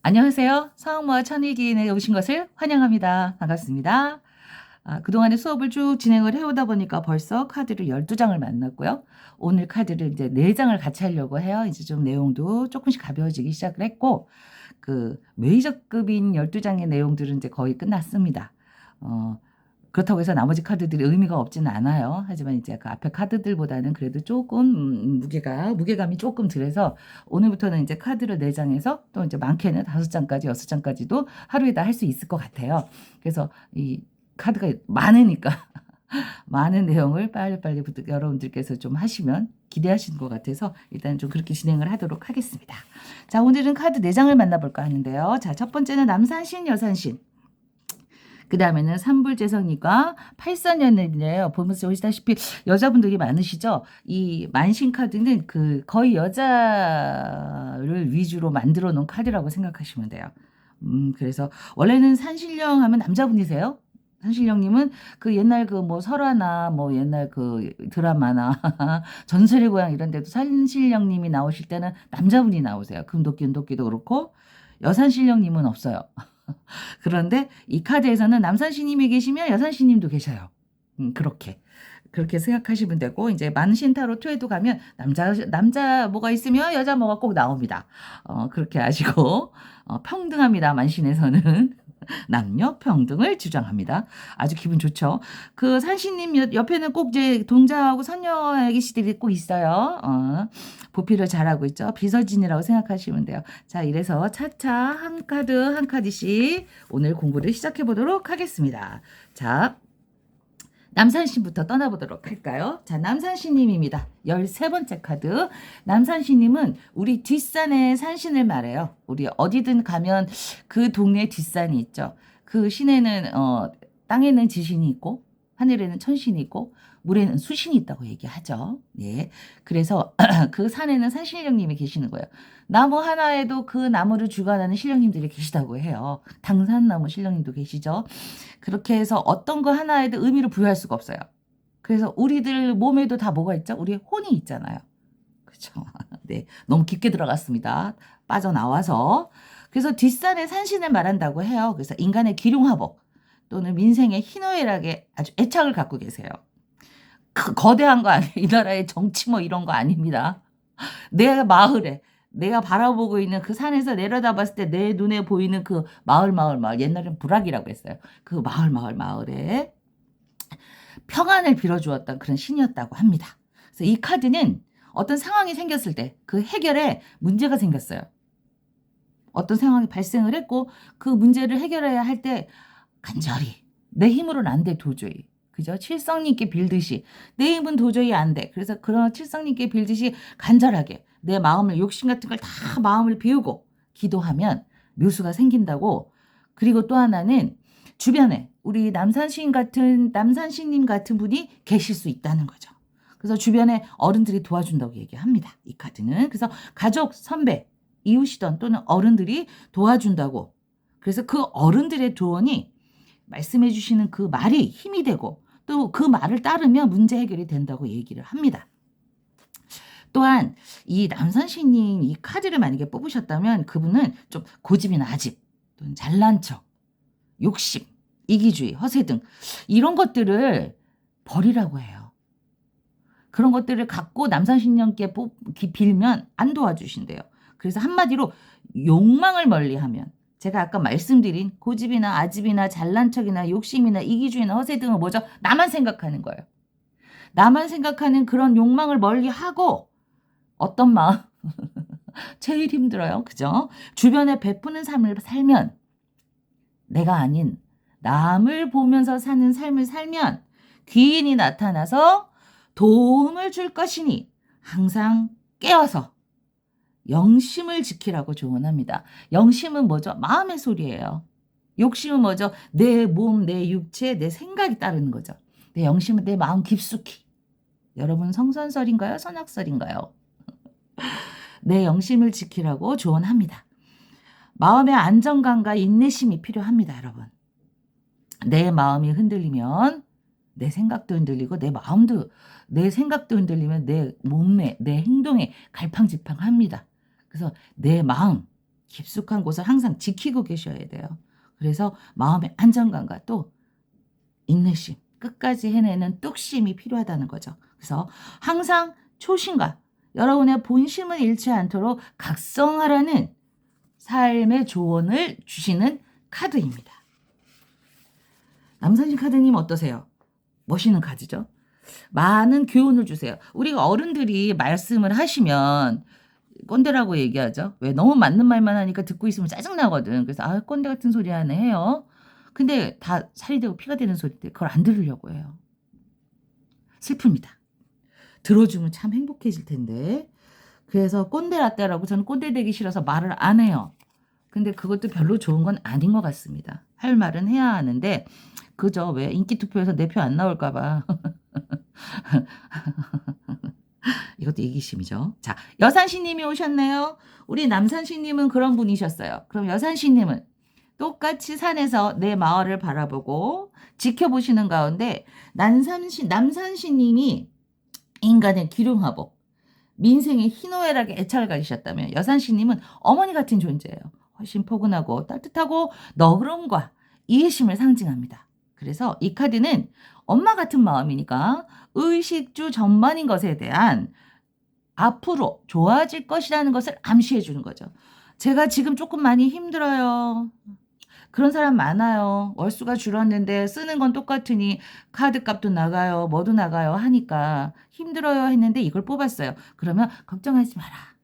안녕하세요. 서학모아 천일기인에 오신 것을 환영합니다. 반갑습니다. 그동안에 수업을 쭉 진행을 해오다 보니까 벌써 카드를 12장을 만났고요. 오늘 카드를 이제 4장을 같이 하려고 해요. 이제 좀 내용도 조금씩 가벼워지기 시작을 했고, 그 메이저급인 12장의 내용들은 이제 거의 끝났습니다. 어, 그렇다고 해서 나머지 카드들이 의미가 없지는 않아요. 하지만 이제 그 앞에 카드들보다는 그래도 조금 무게감이 조금 덜해서 오늘부터는 이제 카드를 4장에서 또 이제 많게는 5장까지 6장까지도 하루에 다 할 수 있을 것 같아요. 그래서 이 카드가 많으니까 많은 내용을 빨리빨리 여러분들께서 좀 하시면 기대하시는 것 같아서 일단 좀 그렇게 진행을 하도록 하겠습니다. 자, 오늘은 카드 4장을 만나볼까 하는데요. 자, 첫 번째는 남산신, 여산신. 그 다음에는 삼불재성이가 8사년인데요. 보면서 보시다시피 여자분들이 많으시죠? 이 만신 카드는 그 거의 여자를 위주로 만들어 놓은 카드라고 생각하시면 돼요. 그래서 원래는 산신령 하면 남자분이세요? 산신령님은 그 옛날 그 뭐 설화나 뭐 옛날 그 드라마나 전설의 고향 이런 데도 산신령님이 나오실 때는 남자분이 나오세요. 금도끼도 그렇고 여산신령님은 없어요. 그런데 이 카드에서는 남산신님이 계시면 여산신님도 계셔요. 그렇게 생각하시면 되고, 이제 만신타로 2에도 가면 남자 뭐가 있으면 여자 뭐가 꼭 나옵니다. 그렇게 아시고, 평등합니다. 만신에서는. 남녀 평등을 주장합니다. 아주 기분 좋죠. 그 산신님 옆에는 꼭 이제 동자하고 선녀 아기씨들이 꼭 있어요. 보필을 잘하고 있죠. 비서진이라고 생각하시면 돼요. 자, 이래서 차차 한 카드 한 카드씩 오늘 공부를 시작해 보도록 하겠습니다. 자, 남산신부터 떠나보도록 할까요? 자, 남산신님입니다. 13번째 카드. 남산신님은 우리 뒷산의 산신을 말해요. 우리 어디든 가면 그 동네 뒷산이 있죠. 그 신에는 땅에는 지신이 있고 하늘에는 천신이 있고 물에는 수신이 있다고 얘기하죠. 네. 그래서 그 산에는 산신령님이 계시는 거예요. 나무 하나에도 그 나무를 주관하는 신령님들이 계시다고 해요. 당산나무 신령님도 계시죠. 그렇게 해서 어떤 거 하나에도 의미를 부여할 수가 없어요. 그래서 우리들 몸에도 다 뭐가 있죠? 우리 혼이 있잖아요. 그렇죠? 네, 너무 깊게 들어갔습니다. 빠져나와서. 그래서 뒷산의 산신을 말한다고 해요. 그래서 인간의 기륭화복 또는 민생의 희노애락에 아주 애착을 갖고 계세요. 거대한 거 아니에요. 이 나라의 정치 뭐 이런 거 아닙니다. 내 마을에 내가 바라보고 있는 그 산에서 내려다봤을 때 내 눈에 보이는 그 마을. 옛날엔 부락이라고 했어요. 그 마을에 평안을 빌어주었던 그런 신이었다고 합니다. 그래서 이 카드는 어떤 상황이 생겼을 때 그 해결에 문제가 생겼어요. 어떤 상황이 발생을 했고 그 문제를 해결해야 할 때 간절히 내 힘으로는 안 돼 도저히. 그죠? 칠성님께 빌듯이 내 힘은 도저히 안 돼. 그래서 그런 칠성님께 빌듯이 간절하게 내 마음을 욕심 같은 걸 다 마음을 비우고 기도하면 묘수가 생긴다고. 그리고 또 하나는 주변에 우리 남산신님 같은 분이 계실 수 있다는 거죠. 그래서 주변에 어른들이 도와준다고 얘기합니다. 이 카드는. 그래서 가족, 선배, 이웃이던 또는 어른들이 도와준다고. 그래서 그 어른들의 조언이 말씀해 주시는 그 말이 힘이 되고 또 그 말을 따르면 문제 해결이 된다고 얘기를 합니다. 또한 이 남산신님 이 카드를 만약에 뽑으셨다면 그분은 좀 고집이나 아집 또는 잘난 척, 욕심, 이기주의, 허세 등 이런 것들을 버리라고 해요. 그런 것들을 갖고 남산신령께 빌면 안 도와주신대요. 그래서 한마디로 욕망을 멀리하면 제가 아까 말씀드린 고집이나 아집이나 잘난 척이나 욕심이나 이기주의나 허세 등은 뭐죠? 나만 생각하는 거예요. 나만 생각하는 그런 욕망을 멀리하고 어떤 마음? 제일 힘들어요. 그죠? 주변에 베푸는 삶을 살면 내가 아닌 남을 보면서 사는 삶을 살면 귀인이 나타나서 도움을 줄 것이니 항상 깨어서 영심을 지키라고 조언합니다. 영심은 뭐죠? 마음의 소리예요. 욕심은 뭐죠? 내 몸, 내 육체, 내 생각이 따르는 거죠. 내 영심은 내 마음 깊숙이. 여러분 성선설인가요? 선악설인가요? 내 영심을 지키라고 조언합니다. 마음의 안정감과 인내심이 필요합니다, 여러분. 내 마음이 흔들리면 내 생각도 흔들리고 내 생각도 흔들리면 내 몸매, 내 행동에 갈팡질팡합니다. 그래서 내 마음 깊숙한 곳을 항상 지키고 계셔야 돼요. 그래서 마음의 안정감과 또 인내심, 끝까지 해내는 뚝심이 필요하다는 거죠. 그래서 항상 초심과 여러분의 본심을 잃지 않도록 각성하라는 삶의 조언을 주시는 카드입니다. 남산신 카드님 어떠세요? 멋있는 카드죠? 많은 교훈을 주세요. 우리가 어른들이 말씀을 하시면 꼰대라고 얘기하죠. 왜? 너무 맞는 말만 하니까 듣고 있으면 짜증나거든. 그래서 아, 꼰대 같은 소리 하네 해요. 근데 다 살이 되고 피가 되는 소리인데 그걸 안 들으려고 해요. 슬픕니다. 들어주면 참 행복해질 텐데. 그래서 꼰대 라떼라고 저는 꼰대 되기 싫어서 말을 안 해요. 근데 그것도 별로 좋은 건 아닌 것 같습니다. 할 말은 해야 하는데 그저 왜 인기 투표에서 내 표 안 나올까 봐. 이것도 이기심이죠. 자, 여산시님이 오셨네요. 우리 남산시님은 그런 분이셨어요. 그럼 여산시님은 똑같이 산에서 내 마을을 바라보고 지켜보시는 가운데 남산시님이 인간의 기륭하복, 민생의 희노애락에 애착을 가지셨다면 여산시님은 어머니 같은 존재예요. 훨씬 포근하고 따뜻하고 너그러움과 이해심을 상징합니다. 그래서 이 카드는 엄마 같은 마음이니까 의식주 전반인 것에 대한 앞으로 좋아질 것이라는 것을 암시해 주는 거죠. 제가 지금 조금 많이 힘들어요. 그런 사람 많아요. 월수가 줄었는데 쓰는 건 똑같으니 카드 값도 나가요. 뭐도 나가요 하니까 힘들어요 했는데 이걸 뽑았어요. 그러면 걱정하지 마라.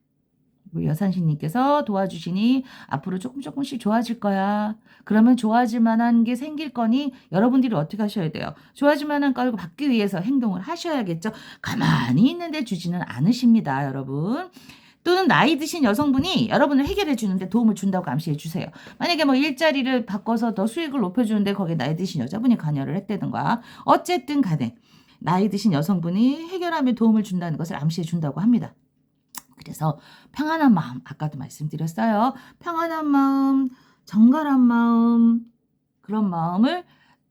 우리 여산신님께서 도와주시니 앞으로 조금씩 좋아질 거야. 그러면 좋아질 만한 게 생길 거니 여러분들이 어떻게 하셔야 돼요? 좋아질 만한 걸 받기 위해서 행동을 하셔야겠죠. 가만히 있는데 주지는 않으십니다, 여러분. 또는 나이 드신 여성분이 여러분을 해결해 주는데 도움을 준다고 암시해 주세요. 만약에 뭐 일자리를 바꿔서 더 수익을 높여주는데 거기에 나이 드신 여자분이 관여를 했다든가 어쨌든 간에 나이 드신 여성분이 해결하며 도움을 준다는 것을 암시해 준다고 합니다. 그래서 평안한 마음, 아까도 말씀드렸어요. 평안한 마음, 정갈한 마음, 그런 마음을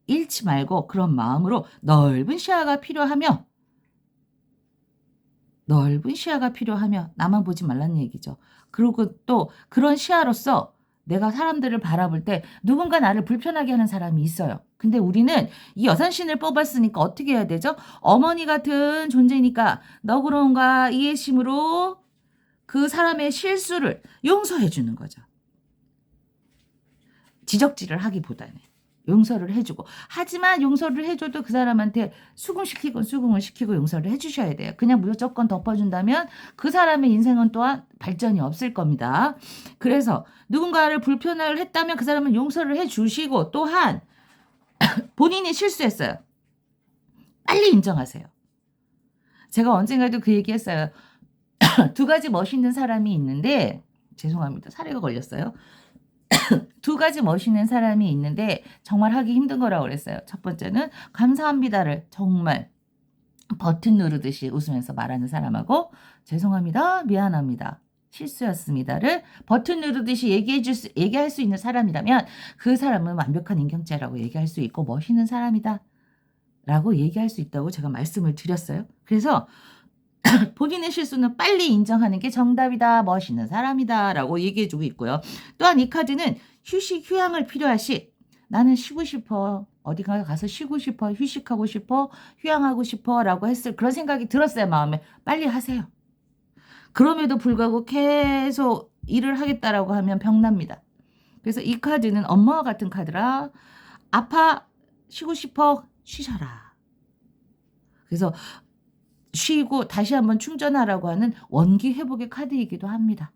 잃지 말고 그런 마음으로 넓은 시야가 필요하며 나만 보지 말라는 얘기죠. 그리고 또 그런 시야로서 내가 사람들을 바라볼 때 누군가 나를 불편하게 하는 사람이 있어요. 근데 우리는 이 여산신을 뽑았으니까 어떻게 해야 되죠? 어머니 같은 존재니까 너그러움과 이해심으로 그 사람의 실수를 용서해 주는 거죠. 지적질을 하기보다는 용서를 해주고, 하지만 용서를 해줘도 그 사람한테 수긍을 시키고 용서를 해주셔야 돼요. 그냥 무조건 덮어준다면 그 사람의 인생은 또한 발전이 없을 겁니다. 그래서 누군가를 불편을 했다면 그 사람은 용서를 해주시고, 또한 본인이 실수했어요. 빨리 인정하세요. 제가 언젠가도 그 얘기했어요. 두 가지 멋있는 사람이 있는데, 죄송합니다. 사례가 걸렸어요. 두 가지 멋있는 사람이 있는데 정말 하기 힘든 거라고 그랬어요. 첫 번째는 감사합니다를 정말 버튼 누르듯이 웃으면서 말하는 사람하고, 죄송합니다, 미안합니다, 실수였습니다를 버튼 누르듯이 얘기할 수 있는 사람이라면 그 사람은 완벽한 인격자라고 얘기할 수 있고 멋있는 사람이다 라고 얘기할 수 있다고 제가 말씀을 드렸어요. 그래서 본인의 실수는 빨리 인정하는 게 정답이다, 멋있는 사람이다 라고 얘기해주고 있고요. 또한 이 카드는 휴양을 필요하시, 나는 쉬고 싶어, 어디가 가서 쉬고 싶어, 휴식하고 싶어, 휴양하고 싶어 라고 했을 그런 생각이 들었어요. 마음에. 빨리 하세요. 그럼에도 불구하고 계속 일을 하겠다라고 하면 병납니다. 그래서 이 카드는 엄마와 같은 카드라, 아파, 쉬고 싶어, 쉬셔라. 그래서 쉬고 다시 한번 충전하라고 하는 원기 회복의 카드이기도 합니다.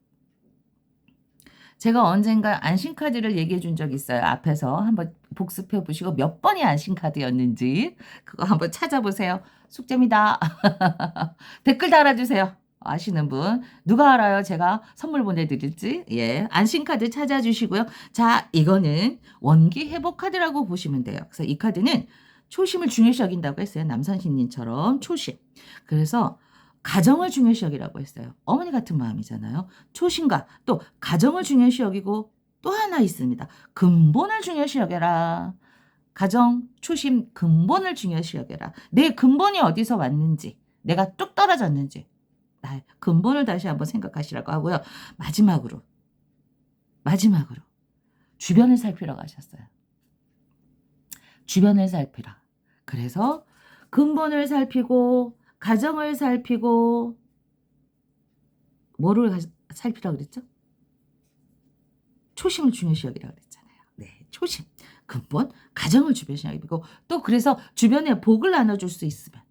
제가 언젠가 안심카드를 얘기해 준 적이 있어요. 앞에서 한번 복습해 보시고 몇 번이 안심카드였는지 그거 한번 찾아보세요. 숙제입니다. 댓글 달아주세요. 아시는 분. 누가 알아요? 제가 선물 보내드릴지. 예, 안심카드 찾아주시고요. 자, 이거는 원기 회복 카드라고 보시면 돼요. 그래서 이 카드는 초심을 중요시 여긴다고 했어요. 남산신님처럼 초심. 그래서 가정을 중요시 여기라고 했어요. 어머니 같은 마음이잖아요. 초심과 또 가정을 중요시 여기고, 또 하나 있습니다. 근본을 중요시 여겨라. 가정, 초심, 근본을 중요시 여겨라. 내 근본이 어디서 왔는지, 내가 뚝 떨어졌는지, 나의 근본을 다시 한번 생각하시라고 하고요. 마지막으로 마지막으로 주변을 살피라고 하셨어요. 주변을 살피라. 그래서 근본을 살피고 가정을 살피고 뭐를 살피라고 그랬죠? 초심을 중요시 여기라고 그랬잖아요. 네, 초심, 근본, 가정을 중요시 여기고 또 그래서 주변에 복을 나눠줄 수 있으면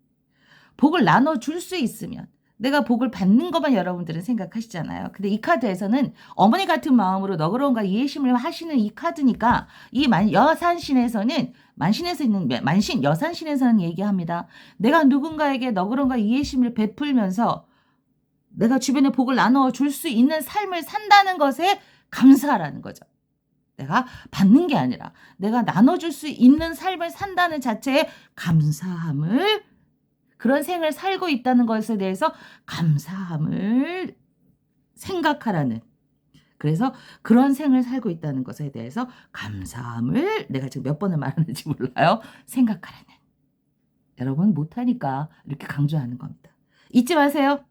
복을 나눠줄 수 있으면 내가 복을 받는 것만 여러분들은 생각하시잖아요. 근데 이 카드에서는 어머니 같은 마음으로 너그러움과 이해심을 하시는 이 카드니까 이 여산신에서는 만신에서 있는 만신 여산신에서는 얘기합니다. 내가 누군가에게 너그러움과 이해심을 베풀면서 내가 주변에 복을 나눠줄 수 있는 삶을 산다는 것에 감사하라는 거죠. 내가 받는 게 아니라 내가 나눠줄 수 있는 삶을 산다는 자체에 감사함을 그런 생을 살고 있다는 것에 대해서 감사함을 생각하라는 그래서 그런 생을 살고 있다는 것에 대해서 감사함을 내가 지금 몇 번을 말하는지 몰라요. 생각하라는 여러분 못하니까 이렇게 강조하는 겁니다. 잊지 마세요.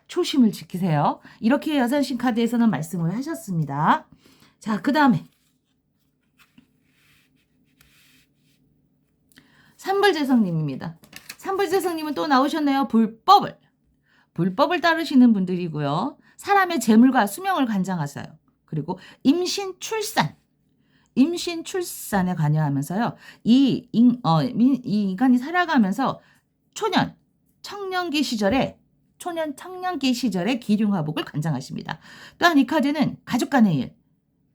초심을 지키세요. 이렇게 여산신 카드에서는 말씀을 하셨습니다. 자, 그 다음에 삼불재성님입니다. 삼불재성님은 또 나오셨네요. 불법을 따르시는 분들이고요. 사람의 재물과 수명을 관장하세요. 그리고 임신 출산에 관여하면서요. 이 인간이 살아가면서 청년기 시절에 기륭화복을 관장하십니다. 또한 이 카드는 가족 간의 일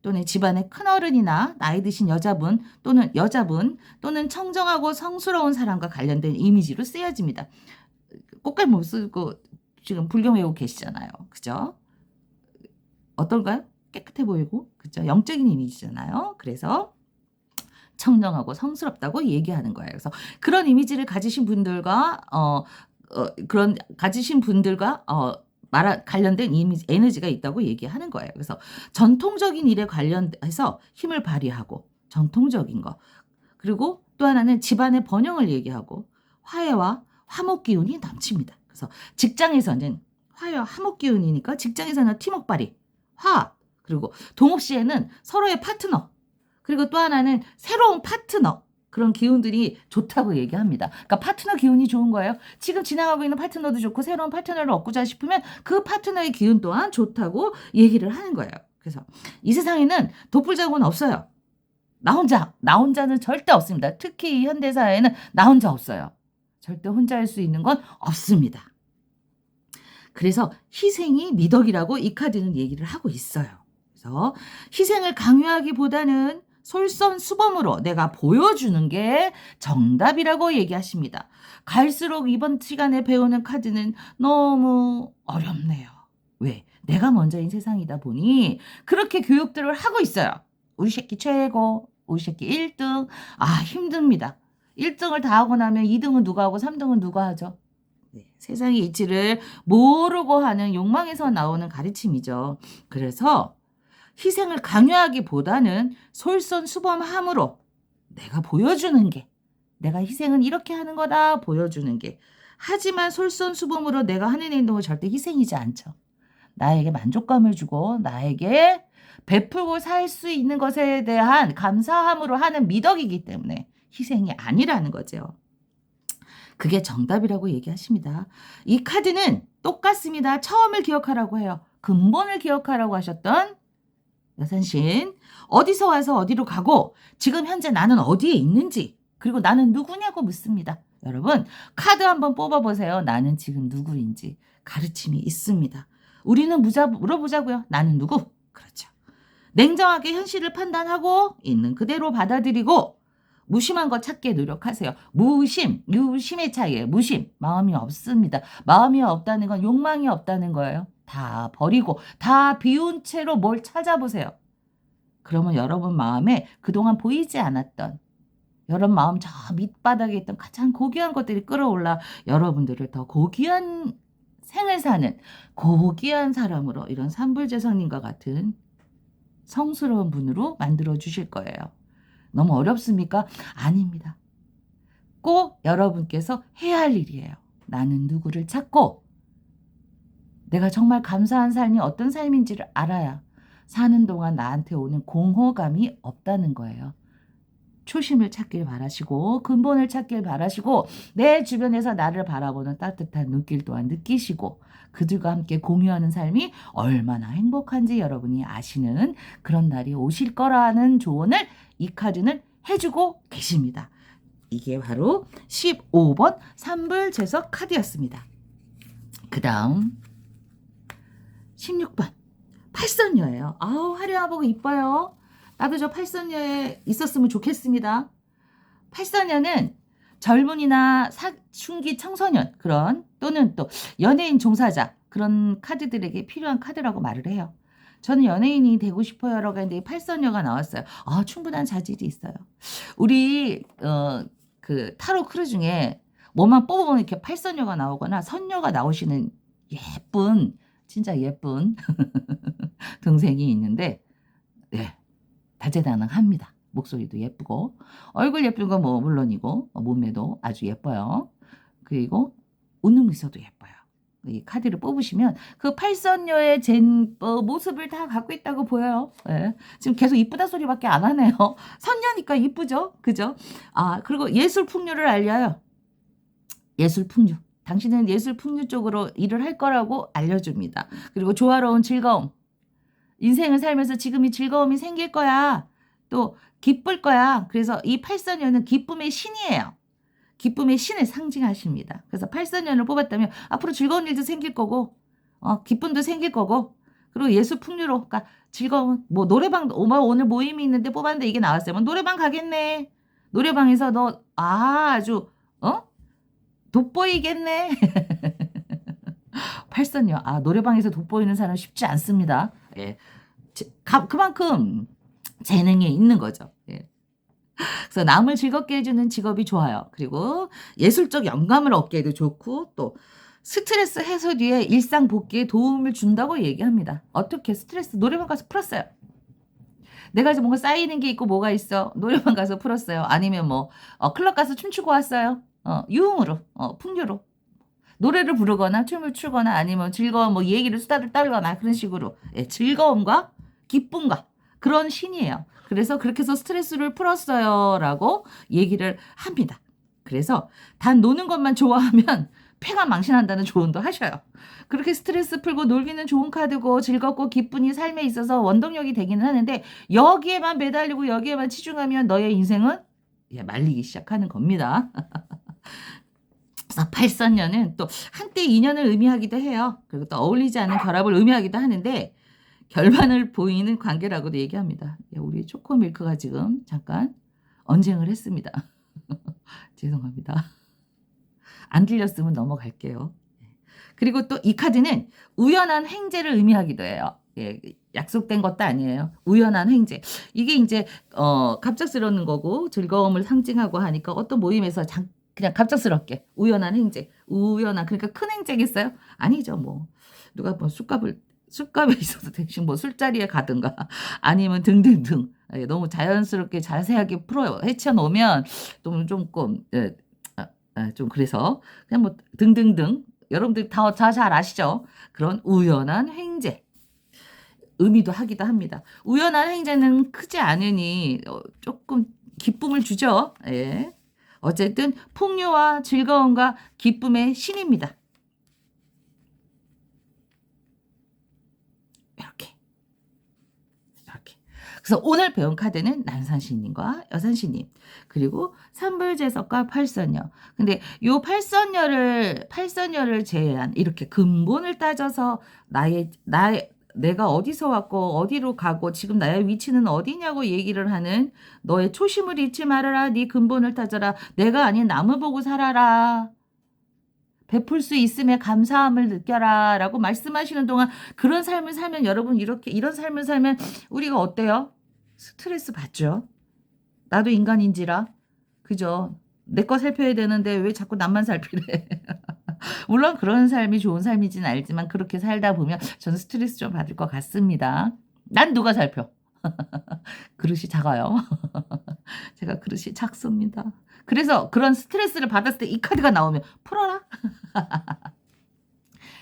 또는 집안의 큰어른이나 나이 드신 여자분 또는 청정하고 성스러운 사람과 관련된 이미지로 쓰여집니다. 꽃갈 못 쓰고 지금 불경 외우고 계시잖아요. 그죠? 어떤가요? 깨끗해 보이고 그죠? 영적인 이미지잖아요. 그래서 청정하고 성스럽다고 얘기하는 거예요. 그래서 그런 이미지를 가지신 분들과 관련된 이미지, 에너지가 있다고 얘기하는 거예요. 그래서 전통적인 일에 관련해서 힘을 발휘하고 전통적인 거 그리고 또 하나는 집안의 번영을 얘기하고 화해와 화목 기운이 넘칩니다. 그래서 직장에서는 화해와 화목 기운이니까 직장에서는 팀워크 발휘, 화합 그리고 동업 시에는 서로의 파트너 그리고 또 하나는 새로운 파트너 그런 기운들이 좋다고 얘기합니다. 그러니까 파트너 기운이 좋은 거예요. 지금 지나가고 있는 파트너도 좋고 새로운 파트너를 얻고자 싶으면 그 파트너의 기운 또한 좋다고 얘기를 하는 거예요. 그래서 이 세상에는 도플자고는 없어요. 나 혼자는 절대 없습니다. 특히 이 현대사회에는 나 혼자 없어요. 절대 혼자 할 수 있는 건 없습니다. 그래서 희생이 미덕이라고 이 카드는 얘기를 하고 있어요. 그래서 희생을 강요하기보다는 솔선수범으로 내가 보여주는 게 정답이라고 얘기하십니다. 갈수록 이번 시간에 배우는 카드는 너무 어렵네요. 왜? 내가 먼저인 세상이다 보니 그렇게 교육들을 하고 있어요. 우리 새끼 최고, 우리 새끼 1등. 힘듭니다. 1등을 다 하고 나면 2등은 누가 하고 3등은 누가 하죠? 네, 세상의 이치를 모르고 하는 욕망에서 나오는 가르침이죠. 그래서 희생을 강요하기보다는 솔선수범함으로 내가 보여주는 게 내가 희생은 이렇게 하는 거다 보여주는 게 하지만 솔선수범으로 내가 하는 행동은 절대 희생이지 않죠. 나에게 만족감을 주고 나에게 베풀고 살 수 있는 것에 대한 감사함으로 하는 미덕이기 때문에 희생이 아니라는 거죠. 그게 정답이라고 얘기하십니다. 이 카드는 똑같습니다. 처음을 기억하라고 해요. 근본을 기억하라고 하셨던 여산신 어디서 와서 어디로 가고 지금 현재 나는 어디에 있는지 그리고 나는 누구냐고 묻습니다. 여러분 카드 한번 뽑아보세요. 나는 지금 누구인지 가르침이 있습니다. 우리는 물어보자고요. 나는 누구? 그렇죠. 냉정하게 현실을 판단하고 있는 그대로 받아들이고 무심한 거 찾게 노력하세요. 유심의 차이예요. 무심. 마음이 없습니다. 마음이 없다는 건 욕망이 없다는 거예요. 다 버리고 다 비운 채로 뭘 찾아보세요. 그러면 여러분 마음에 그동안 보이지 않았던 여러분 마음 저 밑바닥에 있던 가장 고귀한 것들이 끌어올라 여러분들을 더 고귀한 생을 사는 고귀한 사람으로 이런 삼불재성님과 같은 성스러운 분으로 만들어 주실 거예요. 너무 어렵습니까? 아닙니다. 꼭 여러분께서 해야 할 일이에요. 나는 누구를 찾고 내가 정말 감사한 삶이 어떤 삶인지를 알아야 사는 동안 나한테 오는 공허감이 없다는 거예요. 초심을 찾길 바라시고 근본을 찾길 바라시고 내 주변에서 나를 바라보는 따뜻한 눈길 또한 느끼시고 그들과 함께 공유하는 삶이 얼마나 행복한지 여러분이 아시는 그런 날이 오실 거라는 조언을 이 카드는 해주고 계십니다. 이게 바로 15번 삼불제석 카드였습니다. 그 다음 16번 팔선녀예요. 아우 화려하고 이뻐요. 나도 저 팔선녀에 있었으면 좋겠습니다. 팔선녀는 젊은이나 사춘기 청소년 그런 또는 또 연예인 종사자 그런 카드들에게 필요한 카드라고 말을 해요. 저는 연예인이 되고 싶어요라고 했는데 팔선녀가 나왔어요. 아 충분한 자질이 있어요. 우리 그 타로 크루 중에 뭐만 뽑으면 이렇게 팔선녀가 나오거나 선녀가 나오시는 예쁜 진짜 예쁜 동생이 있는데 네. 다재다능합니다. 목소리도 예쁘고 얼굴 예쁜 건 뭐 물론이고 몸매도 아주 예뻐요. 그리고 웃는 미소도 예뻐요. 이 카드를 뽑으시면 그 팔선녀의 모습을 다 갖고 있다고 보여요. 네. 지금 계속 이쁘다 소리밖에 안 하네요. 선녀니까 이쁘죠? 그죠? 아 그리고 예술 풍류를 알려요. 예술 풍류. 당신은 예술 풍류 쪽으로 일을 할 거라고 알려줍니다. 그리고 조화로운 즐거움. 인생을 살면서 지금 이 즐거움이 생길 거야. 또 기쁠 거야. 그래서 이 팔선녀는 기쁨의 신이에요. 기쁨의 신을 상징하십니다. 그래서 팔선녀를 뽑았다면 앞으로 즐거운 일도 생길 거고 기쁨도 생길 거고 그리고 예술 풍류로 그러니까 즐거운 뭐 노래방 오늘 모임이 있는데 뽑았는데 이게 나왔어요. 뭐 노래방 가겠네. 노래방에서 너 아주 돋보이겠네. 팔선녀. 아 노래방에서 돋보이는 사람 쉽지 않습니다. 예. 그만큼 재능이 있는 거죠. 예. 그래서 남을 즐겁게 해주는 직업이 좋아요. 그리고 예술적 영감을 얻기에도 좋고 또 스트레스 해소 뒤에 일상 복귀에 도움을 준다고 얘기합니다. 어떻게 스트레스 노래방 가서 풀었어요. 내가 뭔가 쌓이는 게 있고 뭐가 있어. 노래방 가서 풀었어요. 아니면 뭐 클럽 가서 춤추고 왔어요. 유흥으로 풍류로. 노래를 부르거나 춤을 추거나 아니면 즐거운 뭐 얘기를 수다를 떨거나 그런 식으로 예, 즐거움과 기쁨과 그런 신이에요. 그래서 그렇게 해서 스트레스를 풀었어요 라고 얘기를 합니다. 그래서 단 노는 것만 좋아하면 폐가 망신한다는 조언도 하셔요. 그렇게 스트레스 풀고 놀기는 좋은 카드고 즐겁고 기쁨이 삶에 있어서 원동력이 되기는 하는데 여기에만 매달리고 여기에만 치중하면 너의 인생은 예, 말리기 시작하는 겁니다. 그래서 팔선녀는 또 한때 인연을 의미하기도 해요. 그리고 또 어울리지 않는 결합을 의미하기도 하는데 결말을 보이는 관계라고도 얘기합니다. 우리 초코밀크가 지금 잠깐 언쟁을 했습니다. 죄송합니다. 안 들렸으면 넘어갈게요. 그리고 또 이 카드는 우연한 횡재를 의미하기도 해요. 예, 약속된 것도 아니에요. 우연한 횡재. 이게 이제 갑작스러운 거고 즐거움을 상징하고 하니까 어떤 모임에서 그냥 갑작스럽게 우연한 횡재. 우연한 그러니까 큰 횡재겠어요? 아니죠. 뭐 누가 뭐 술값에 있어서 대신 뭐 술자리에 가든가 아니면 등등등 예, 너무 자연스럽게 자세하게 풀어 헤쳐 놓으면 좀 조금 좀 그래서 그냥 뭐 등등등 여러분들 다 잘 아시죠? 그런 우연한 횡재 의미도 하기도 합니다. 우연한 횡재는 크지 않으니 조금 기쁨을 주죠. 예. 어쨌든 풍요와 즐거움과 기쁨의 신입니다. 이렇게. 그래서 오늘 배운 카드는 난산신님과 여산신님 그리고 삼불제석과 팔선녀. 근데 요 팔선녀를 제외한 이렇게 근본을 따져서 내가 어디서 왔고 어디로 가고 지금 나의 위치는 어디냐고 얘기를 하는 너의 초심을 잃지 말아라. 네 근본을 따져라. 내가 아닌 남을 보고 살아라. 베풀 수 있음에 감사함을 느껴라 라고 말씀하시는 동안 그런 삶을 살면 여러분 이런 삶을 살면 우리가 어때요? 스트레스 받죠. 나도 인간인지라 그죠? 내 거 살펴야 되는데 왜 자꾸 남만 살피래. 물론 그런 삶이 좋은 삶이진 알지만 그렇게 살다 보면 저는 스트레스 좀 받을 것 같습니다. 난 누가 살펴? 그릇이 작아요. 제가 그릇이 작습니다. 그래서 그런 스트레스를 받았을 때 이 카드가 나오면 풀어라.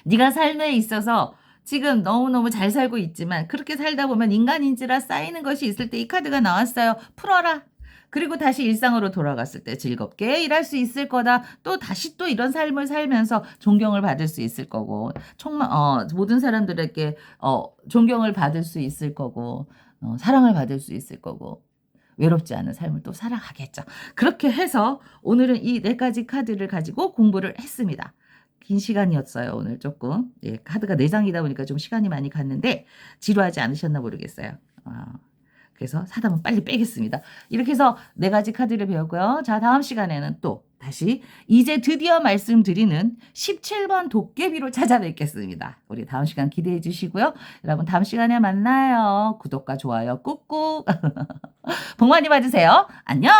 네가 삶에 있어서 지금 너무너무 잘 살고 있지만 그렇게 살다 보면 인간인지라 쌓이는 것이 있을 때 이 카드가 나왔어요. 풀어라. 그리고 다시 일상으로 돌아갔을 때 즐겁게 일할 수 있을 거다. 또 다시 또 이런 삶을 살면서 존경을 받을 수 있을 거고, 정말 모든 사람들에게 존경을 받을 수 있을 거고, 사랑을 받을 수 있을 거고, 외롭지 않은 삶을 또 살아가겠죠. 그렇게 해서 오늘은 이 네 가지 카드를 가지고 공부를 했습니다. 긴 시간이었어요, 오늘 조금. 예, 카드가 네 장이다 보니까 좀 시간이 많이 갔는데 지루하지 않으셨나 모르겠어요. 그래서 사담은 빨리 빼겠습니다. 이렇게 해서 네 가지 카드를 배웠고요. 자, 다음 시간에는 또 다시 이제 드디어 말씀드리는 17번 도깨비로 찾아뵙겠습니다. 우리 다음 시간 기대해 주시고요. 여러분 다음 시간에 만나요. 구독과 좋아요 꾹꾹. 복 많이 받으세요. 안녕.